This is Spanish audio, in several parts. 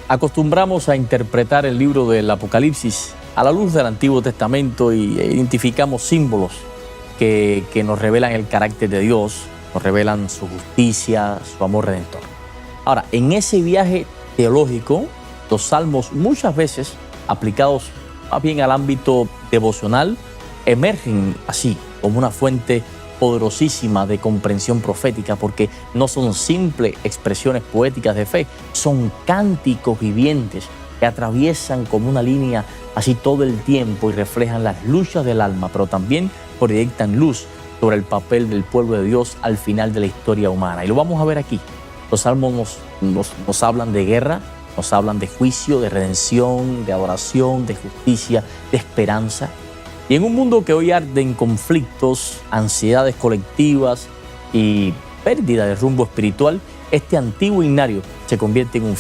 Acostumbramos a interpretar el libro del Apocalipsis a la luz del Antiguo Testamento y identificamos símbolos que nos revelan el carácter de Dios, nos revelan su justicia, su amor redentor. Ahora, en ese viaje teológico, los salmos muchas veces aplicados más bien al ámbito devocional emergen así como una fuente poderosísima de comprensión profética, porque no son simples expresiones poéticas de fe, son cánticos vivientes que atraviesan como una línea así todo el tiempo y reflejan las luchas del alma, pero también proyectan luz sobre el papel del pueblo de Dios al final de la historia humana. Y lo vamos a ver aquí. Los salmos nos hablan de guerra, nos hablan de juicio, de redención, de adoración, de justicia, de esperanza. Y en un mundo que hoy arde en conflictos, ansiedades colectivas y pérdida de rumbo espiritual, este antiguo himnario se convierte en un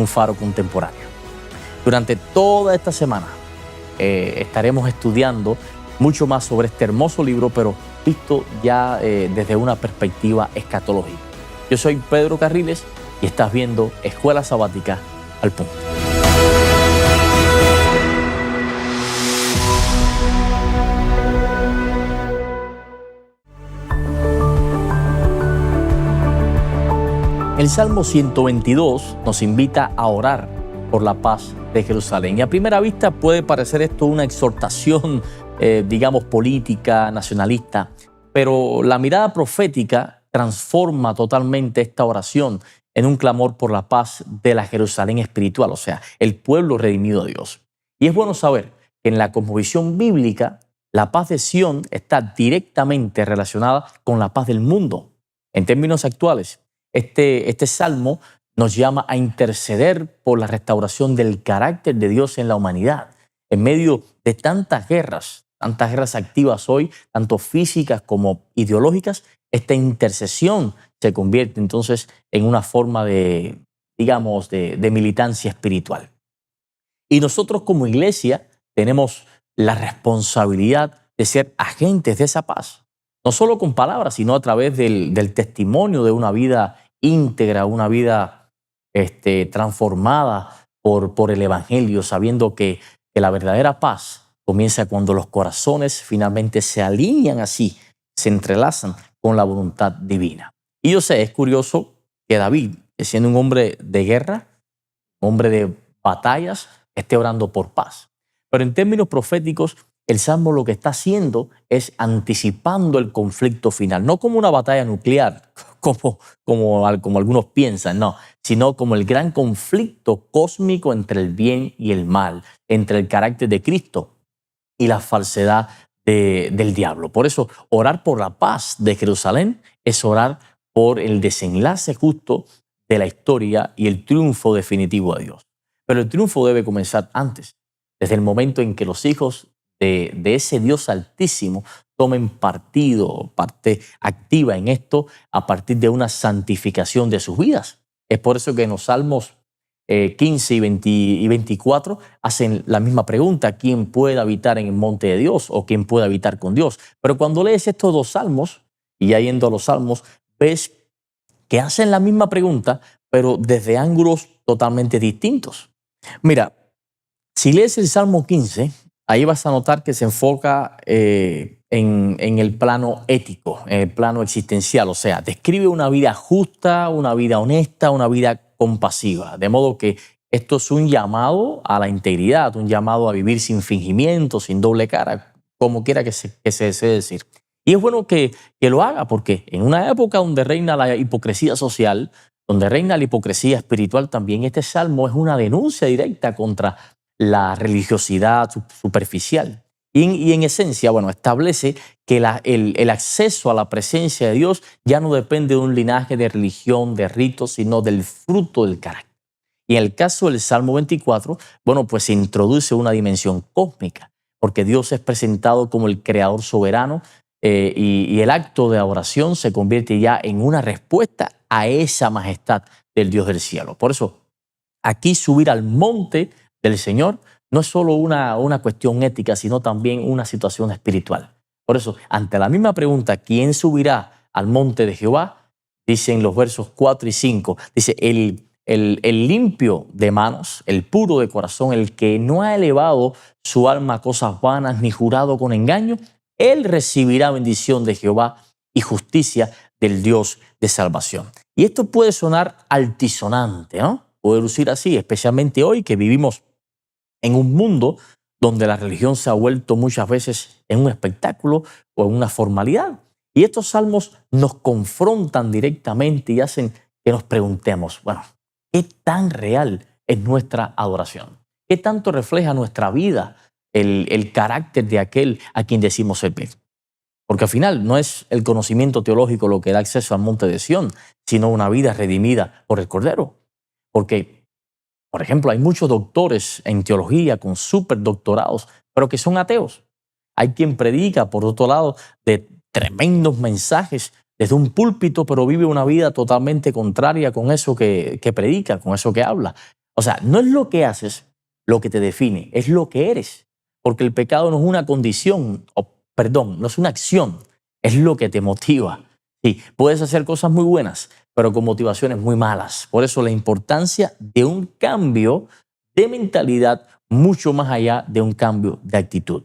faro contemporáneo. Durante toda esta semana estaremos estudiando mucho más sobre este hermoso libro, pero visto ya desde una perspectiva escatológica. Yo soy Pedro Carriles y estás viendo Escuela Sabática al Punto. El Salmo 122 nos invita a orar por la paz de Jerusalén. Y a primera vista puede parecer esto una exhortación, digamos, política, nacionalista, pero la mirada profética transforma totalmente esta oración en un clamor por la paz de la Jerusalén espiritual, o sea, el pueblo redimido de Dios. Y es bueno saber que en la cosmovisión bíblica, la paz de Sión está directamente relacionada con la paz del mundo. En términos actuales, este salmo nos llama a interceder por la restauración del carácter de Dios en la humanidad. En medio de tantas guerras activas hoy, tanto físicas como ideológicas, esta intercesión se convierte entonces en una forma de, digamos, de militancia espiritual. Y nosotros como iglesia tenemos la responsabilidad de ser agentes de esa paz. No solo con palabras, sino a través del testimonio de una vida íntegra, una vida transformada por el Evangelio, sabiendo que la verdadera paz comienza cuando los corazones finalmente se alinean así, se entrelazan con la voluntad divina. Y yo sé, es curioso que David, siendo un hombre de guerra, un hombre de batallas, esté orando por paz. Pero en términos proféticos, el Salmo lo que está haciendo es anticipando el conflicto final, no como una batalla nuclear, como algunos piensan, no, sino como el gran conflicto cósmico entre el bien y el mal, entre el carácter de Cristo y la falsedad del diablo. Por eso, orar por la paz de Jerusalén es orar por el desenlace justo de la historia y el triunfo definitivo de Dios. Pero el triunfo debe comenzar antes, desde el momento en que los hijos de ese Dios altísimo tomen parte activa en esto a partir de una santificación de sus vidas. Es por eso que en los Salmos 15 y 24 hacen la misma pregunta: ¿quién puede habitar en el monte de Dios o quién puede habitar con Dios? Pero cuando lees estos dos salmos, y ya yendo a los salmos, ves que hacen la misma pregunta, pero desde ángulos totalmente distintos. Mira, si lees el Salmo 15, ahí vas a notar que se enfoca en el plano ético, en el plano existencial, o sea, describe una vida justa, una vida honesta, una vida compasiva, de modo que esto es un llamado a la integridad, un llamado a vivir sin fingimiento, sin doble cara, como quiera que se desee decir. Y es bueno que lo haga, porque en una época donde reina la hipocresía social, donde reina la hipocresía espiritual también, este salmo es una denuncia directa contra la religiosidad superficial. Y en esencia, bueno, establece que el acceso a la presencia de Dios ya no depende de un linaje de religión, de ritos, sino del fruto del carácter. Y en el caso del Salmo 24, bueno, pues se introduce una dimensión cósmica, porque Dios es presentado como el creador soberano y el acto de adoración se convierte ya en una respuesta a esa majestad del Dios del cielo. Por eso, aquí subir al monte del Señor no es solo una cuestión ética, sino también una situación espiritual. Por eso, ante la misma pregunta, ¿quién subirá al monte de Jehová? Dicen los versos 4 y 5, dice, el el limpio de manos, el puro de corazón, el que no ha elevado su alma a cosas vanas ni jurado con engaño, él recibirá bendición de Jehová y justicia del Dios de salvación. Y esto puede sonar altisonante, ¿no? Puede lucir así, especialmente hoy que vivimos en un mundo donde la religión se ha vuelto muchas veces en un espectáculo o en una formalidad. Y estos salmos nos confrontan directamente y hacen que nos preguntemos, bueno, ¿qué tan real es nuestra adoración? ¿Qué tanto refleja nuestra vida el carácter de aquel a quien decimos servir? Porque al final no es el conocimiento teológico lo que da acceso al monte de Sión, sino una vida redimida por el Cordero. Porque, por ejemplo, hay muchos doctores en teología con superdoctorados, pero que son ateos. Hay quien predica, por otro lado, de tremendos mensajes desde un púlpito, pero vive una vida totalmente contraria con eso que predica, con eso que habla. O sea, no es lo que haces lo que te define, es lo que eres. Porque el pecado no es una condición, no es una acción, es lo que te motiva. Sí, puedes hacer cosas muy buenas, pero con motivaciones muy malas. Por eso la importancia de un cambio de mentalidad mucho más allá de un cambio de actitud.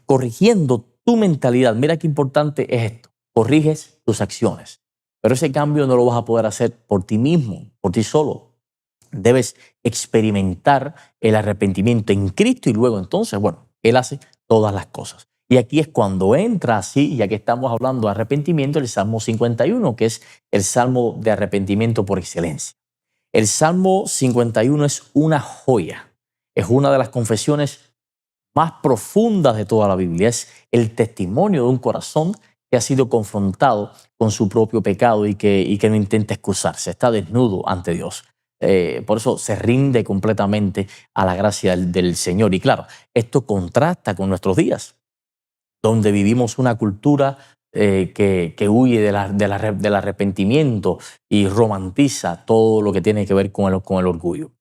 Corrigiendo tu mentalidad, mira qué importante es esto, corriges tus acciones. Pero ese cambio no lo vas a poder hacer por ti mismo, por ti solo. Debes experimentar el arrepentimiento en Cristo y luego entonces, bueno, Él hace todas las cosas. Y aquí es cuando entra así, ya que estamos hablando de arrepentimiento, el Salmo 51, que es el Salmo de arrepentimiento por excelencia. El Salmo 51 es una joya, es una de las confesiones más profundas de toda la Biblia. Es el testimonio de un corazón que ha sido confrontado con su propio pecado y que no intenta excusarse, está desnudo ante Dios. Por eso se rinde completamente a la gracia del Señor. Y claro, esto contrasta con nuestros días, donde vivimos una cultura que huye del arrepentimiento y romantiza todo lo que tiene que ver con el orgullo.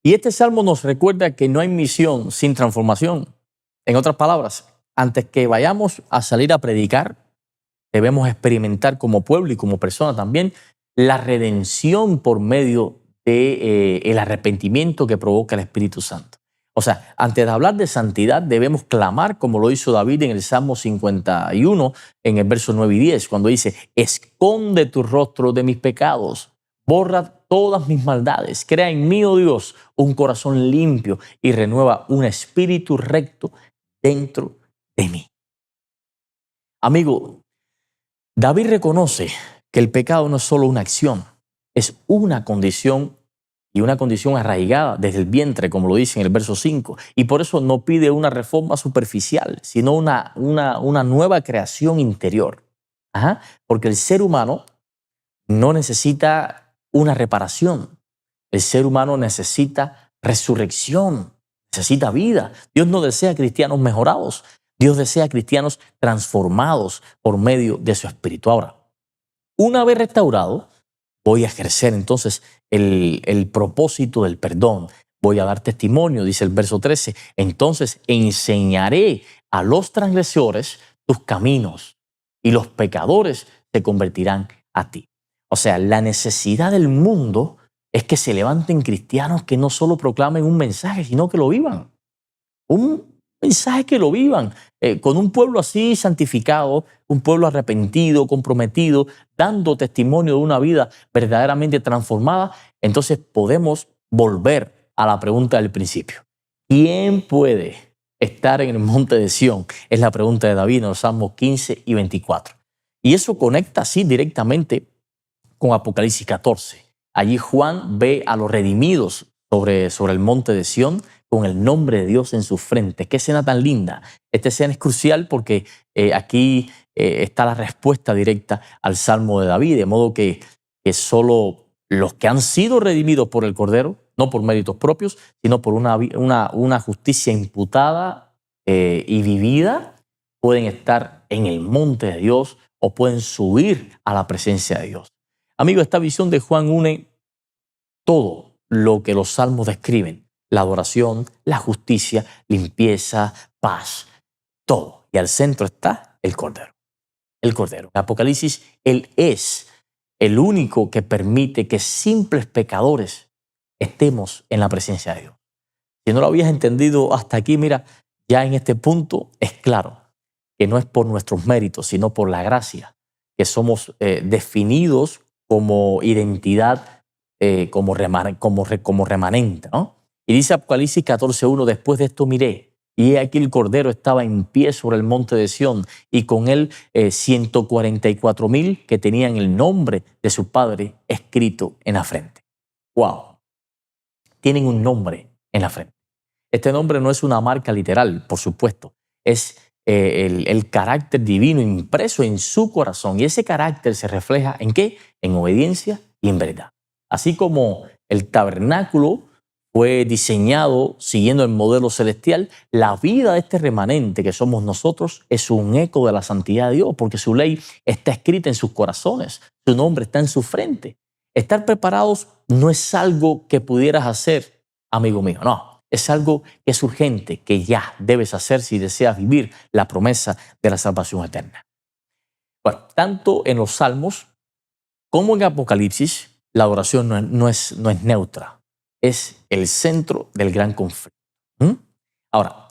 Y este salmo nos recuerda que no hay misión sin transformación. En otras palabras, antes que vayamos a salir a predicar, debemos experimentar como pueblo y como persona también la redención por medio del arrepentimiento que provoca el Espíritu Santo. O sea, antes de hablar de santidad debemos clamar como lo hizo David en el Salmo 51, en el verso 9 y 10, cuando dice, esconde tu rostro de mis pecados, borra todas mis maldades, crea en mí, oh Dios, un corazón limpio y renueva un espíritu recto dentro de mí. Amigo, David reconoce que el pecado no es solo una acción, es una condición y una condición arraigada desde el vientre, como lo dice en el verso 5. Y por eso no pide una reforma superficial, sino una nueva creación interior. Porque el ser humano no necesita una reparación. El ser humano necesita resurrección, necesita vida. Dios no desea cristianos mejorados. Dios desea cristianos transformados por medio de su espíritu. Ahora, una vez restaurado, voy a ejercer entonces el propósito del perdón. Voy a dar testimonio, dice el verso 13. Entonces enseñaré a los transgresores tus caminos y los pecadores se convertirán a ti. O sea, la necesidad del mundo es que se levanten cristianos que no solo proclamen un mensaje, sino que lo vivan. Un mensaje que lo vivan. Con un pueblo así santificado, un pueblo arrepentido, comprometido, dando testimonio de una vida verdaderamente transformada, entonces podemos volver a la pregunta del principio. ¿Quién puede estar en el monte de Sión? Es la pregunta de David en los Salmos 15 y 24. Y eso conecta así directamente con Apocalipsis 14. Allí Juan ve a los redimidos sobre el monte de Sión con el nombre de Dios en su frente. Qué escena tan linda. Esta escena es crucial porque aquí está la respuesta directa al Salmo de David, de modo que solo los que han sido redimidos por el Cordero, no por méritos propios, sino por una justicia imputada y vivida, pueden estar en el monte de Dios o pueden subir a la presencia de Dios. Amigo, esta visión de Juan une todo lo que los salmos describen: la adoración, la justicia, limpieza, paz, todo. Y al centro está el Cordero. El Cordero. En Apocalipsis, Él es el único que permite que simples pecadores estemos en la presencia de Dios. Si no lo habías entendido hasta aquí, mira, ya en este punto es claro que no es por nuestros méritos, sino por la gracia, que somos definidos como identidad, como remanente, ¿no? Y dice Apocalipsis 14:1, después de esto miré, y he aquí el Cordero estaba en pie sobre el monte de Sión, y con él 144,000 que tenían el nombre de su Padre escrito en la frente. ¡Wow! Tienen un nombre en la frente. Este nombre no es una marca literal, por supuesto, es el carácter divino impreso en su corazón, y ese carácter se refleja ¿en qué? En obediencia y en verdad. Así como el tabernáculo fue diseñado siguiendo el modelo celestial, la vida de este remanente que somos nosotros es un eco de la santidad de Dios, porque su ley está escrita en sus corazones, su nombre está en su frente. Estar preparados no es algo que pudieras hacer, amigo mío, no. Es algo que es urgente, que ya debes hacer si deseas vivir la promesa de la salvación eterna. Bueno, tanto en los Salmos como en Apocalipsis, la adoración no es neutra. Es el centro del gran conflicto. Ahora,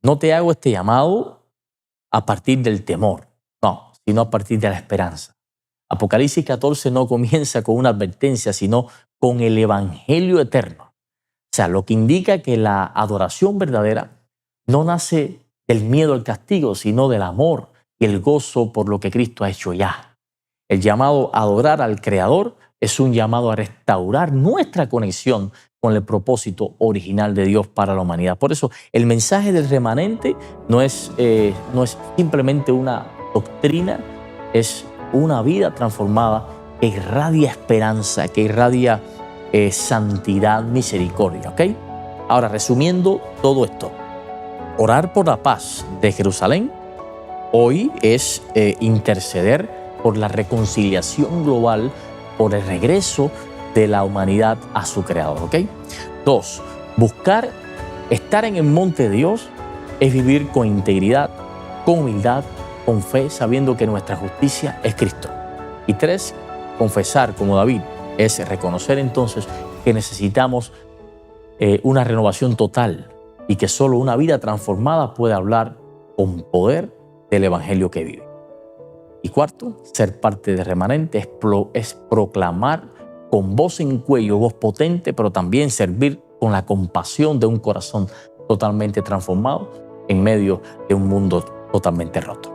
no te hago este llamado a partir del temor, no, sino a partir de la esperanza. Apocalipsis 14 no comienza con una advertencia, sino con el evangelio eterno. O sea, lo que indica que la adoración verdadera no nace del miedo al castigo, sino del amor y el gozo por lo que Cristo ha hecho ya. El llamado a adorar al Creador es un llamado a restaurar nuestra conexión con el propósito original de Dios para la humanidad. Por eso, el mensaje del remanente no es simplemente una doctrina, es una vida transformada que irradia esperanza, que irradia santidad, misericordia, ¿ok? Ahora, resumiendo todo esto, orar por la paz de Jerusalén hoy es interceder por la reconciliación global, por el regreso de la humanidad a su Creador, ¿ok? 2, buscar estar en el monte de Dios es vivir con integridad, con humildad, con fe, sabiendo que nuestra justicia es Cristo. Y 3, confesar como David, es reconocer entonces que necesitamos una renovación total y que solo una vida transformada puede hablar con poder del evangelio que vive. Y 4, ser parte de remanente es proclamar con voz en cuello, voz potente, pero también servir con la compasión de un corazón totalmente transformado en medio de un mundo totalmente roto.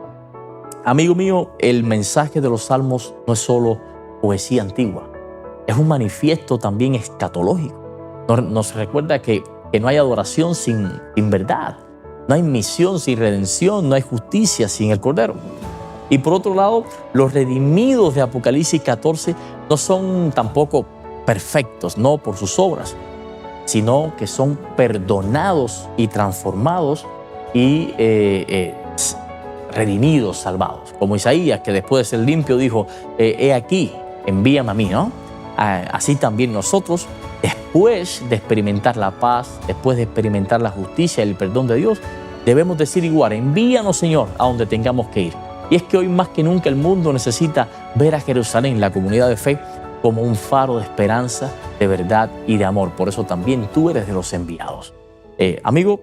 Amigo mío, el mensaje de los Salmos no es solo poesía antigua, es un manifiesto también escatológico. Nos recuerda que no hay adoración sin verdad, no hay misión sin redención, no hay justicia sin el Cordero. Y por otro lado, los redimidos de Apocalipsis 14 no son tampoco perfectos, no por sus obras, sino que son perdonados y transformados y redimidos, salvados. Como Isaías, que después de ser limpio dijo, he aquí, envíame a mí, ¿no? Así también nosotros, después de experimentar la paz, después de experimentar la justicia y el perdón de Dios, debemos decir igual, envíanos, Señor, a donde tengamos que ir. Y es que hoy más que nunca el mundo necesita ver a Jerusalén, la comunidad de fe, como un faro de esperanza, de verdad y de amor. Por eso también tú eres de los enviados. Amigo,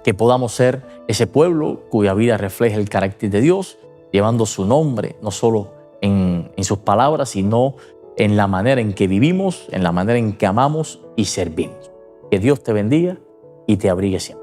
que podamos ser ese pueblo cuya vida refleja el carácter de Dios, llevando su nombre, no solo en sus palabras, sino en la manera en que vivimos, en la manera en que amamos y servimos. Que Dios te bendiga y te abrigue siempre.